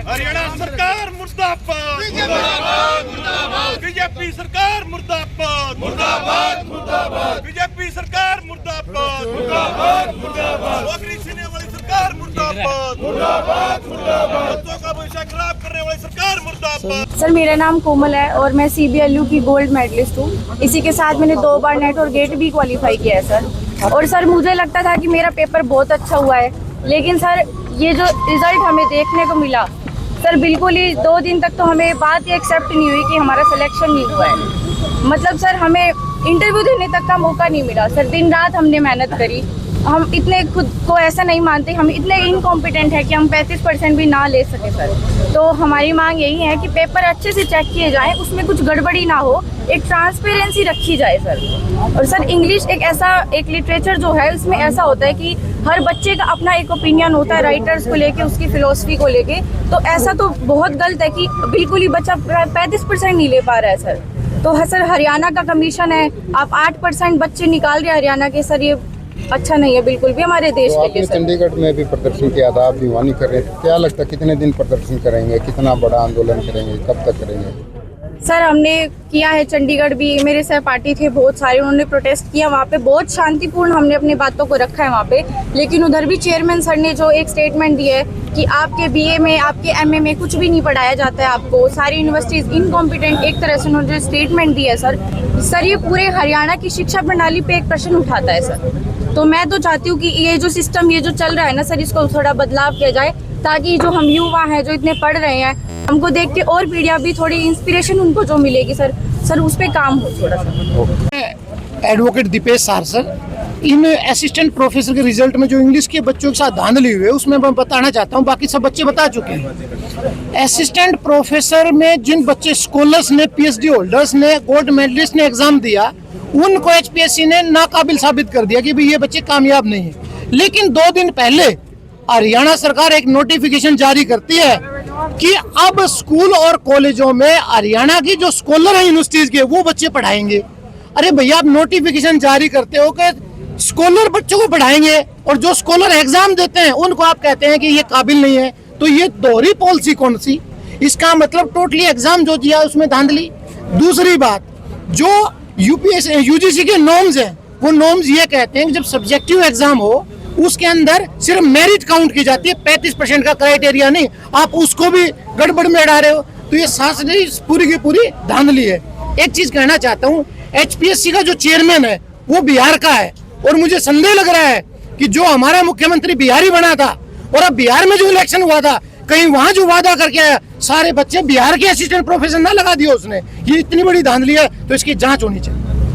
हरियाणा सरकार मुर्दाबाद, बीजेपी सरकार मुर्दाबाद, बीजेपी सरकार मुर्दाबाद, नौकरी छीनने वाली सरकार मुर्दाबाद, बच्चों का भविष्य खराब करने वाली सरकार मुर्दाबाद। सर मेरा नाम कोमल है और मैं CBLU की गोल्ड मेडलिस्ट हूँ। इसी के साथ मैंने 2 बार नेट और गेट भी क्वालिफाई किया है सर। और सर मुझे लगता था कि मेरा पेपर बहुत अच्छा हुआ है, लेकिन सर ये जो रिजल्ट हमें देखने को मिला सर, बिल्कुल ही 2 दिन तक तो हमें बात ही एक्सेप्ट नहीं हुई कि हमारा सिलेक्शन नहीं हुआ है। मतलब सर हमें इंटरव्यू देने तक का मौका नहीं मिला सर। दिन रात हमने मेहनत करी। हम इतने खुद को ऐसा नहीं मानते, हम इतने इनकॉम्पिटेंट है कि हम 35% भी ना ले सके सर। तो हमारी मांग यही है कि पेपर अच्छे से चेक किए जाएं, उसमें कुछ गड़बड़ी ना हो, एक ट्रांसपेरेंसी रखी जाए सर। और सर इंग्लिश एक लिटरेचर जो है उसमें ऐसा होता है कि हर बच्चे का अपना एक ओपिनियन होता है राइटर्स को लेके, उसकी फिलोसफी को लेके। तो ऐसा तो बहुत गलत है कि बिल्कुल ही बच्चा 35% नहीं ले पा रहा है सर। तो सर हरियाणा का कमीशन है, आप 8% बच्चे निकाल रहे हैं हरियाणा के सर, ये अच्छा नहीं है बिल्कुल भी हमारे देश के लिए। चंडीगढ़ में भी प्रदर्शन किया था, आप भिवानी कर रहे थे, क्या लगता है कितने दिन प्रदर्शन करेंगे, कितना बड़ा आंदोलन करेंगे, कब तक करेंगे? सर हमने किया है, चंडीगढ़ भी मेरे सहपाठी थे बहुत सारे, उन्होंने प्रोटेस्ट किया वहाँ पे, बहुत शांतिपूर्ण हमने अपनी बातों को रखा है वहाँ पे। लेकिन उधर भी चेयरमैन सर ने जो एक स्टेटमेंट दिया है कि आपके BA में आपके MA में कुछ भी नहीं पढ़ाया जाता है आपको, सारी यूनिवर्सिटीज़ इनकॉम्पिटेंट, एक तरह से उन्होंने जो स्टेटमेंट दिया है सर ये पूरे हरियाणा की शिक्षा प्रणाली पे एक प्रश्न उठाता है सर। तो मैं तो चाहती हूँ कि ये जो सिस्टम ये जो चल रहा है ना सर, इसको थोड़ा बदलाव किया जाए, ताकि जो हम युवा हैं जो इतने पढ़ रहे हैं, हमको देख के और पीढ़ियाँ भी थोड़ी इंस्पिरेशन उनको जो मिलेगी सर उस पे काम हो थोड़ा सा। एडवोकेट दीपेश सार सर, इन असिस्टेंट प्रोफेसर के रिजल्ट में जो इंग्लिश के बच्चों के साथ धांधली हुई है उसमें मैं बताना चाहता हूँ, बाकी सब बच्चे बता चुके हैं। असिस्टेंट प्रोफेसर में जिन बच्चे स्कॉलर्स ने, PhD होल्डर्स ने, गोल्ड मेडलिस्ट ने एग्जाम दिया, उनको HPSC ने नाकाबिल साबित कर दिया कि भाई ये बच्चे कामयाब नहीं है। लेकिन 2 दिन पहले हरियाणा सरकार एक नोटिफिकेशन जारी करती है कि अब स्कूल और कॉलेजों में हरियाणा की जो स्कॉलर है यूनिवर्सिटीज के, वो बच्चे पढ़ाएंगे। अरे भैया, आप नोटिफिकेशन जारी करते हो कि स्कॉलर बच्चों को पढ़ाएंगे और जो स्कॉलर एग्जाम देते हैं उनको आप कहते हैं कि ये काबिल नहीं है, तो ये दोहरी पॉलिसी कौन सी? इसका मतलब टोटली एग्जाम जो दिया उसमें धांधली। दूसरी बात, जो UGC के नॉर्म्स हैं, वो नॉर्म्स ये कहते हैं कि जब सब्जेक्टिव एग्जाम हो उसके अंदर सिर्फ मेरिट काउंट की जाती है, 35% का क्राइटेरिया नहीं। आप उसको भी गड़बड़ में डाल रहे हो, तो ये शासकीय पूरी की पूरी धांधली है। एक चीज कहना चाहता हूँ, HPSC का जो चेयरमैन है वो बिहार का है, और मुझे संदेह लग रहा है कि जो हमारा मुख्यमंत्री बिहारी बना था और अब बिहार में जो इलेक्शन हुआ था, कहीं वहां जो वादा करके आया सारे बच्चे बिहार के असिस्टेंट प्रोफेसर ना लगा दिया उसने। ये इतनी बड़ी धांधली है, तो इसकी जांच होनी चाहिए।